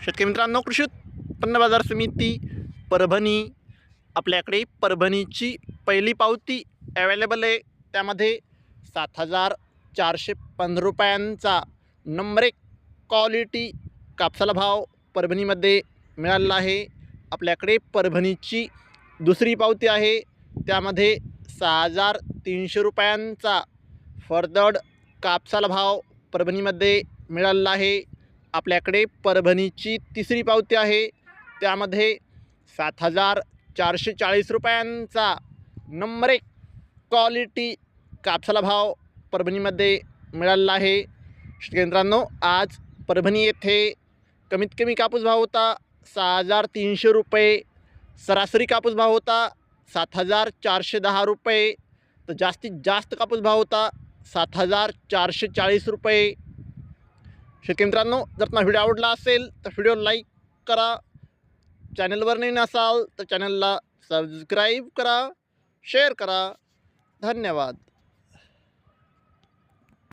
शेतकरी मित्रांनो, कृषी उत्पन्न बाजार समिती परभणी, आपल्याकडे परभणीची पहिली पावती अवेलेबल आहे। त्यामध्ये 7,415 रुपयांचा नंबर 1 क्वालिटी कापसाला भाव परभणीमध्ये मिळाला आहे। आपल्याकडे परभणीची दुसरी पावती आहे, त्यामध्ये 6,300 रुपयांचा फरदड कापसाला भाव परभणीमध्ये मिळाला आहे। आपल्याकडे परभणीची तिसरी पावती आहे, त्यामध्ये 7,440 रुपयांचा नंबर 1 क्वालिटी कापसाला भाव परभणीमध्ये मिळाला आहे। शेतकरी मित्रांनो, आज परभणी येथे कमीत कमी कापूस भाव होता 6,300 रुपये, सरासरी कापूस भाव होता 7,410 रुपये, तर जास्तीत जास्त कापूस भाव होता 7,440 रुपये। शेतकरी मित्रांनो, जर तुम्हाला व्हिडिओ आवडला असेल तर व्हिडिओ लाईक करा, चॅनलवर नवीन असाल तर चॅनलला सबस्क्राईब करा, शेअर करा। धन्यवाद।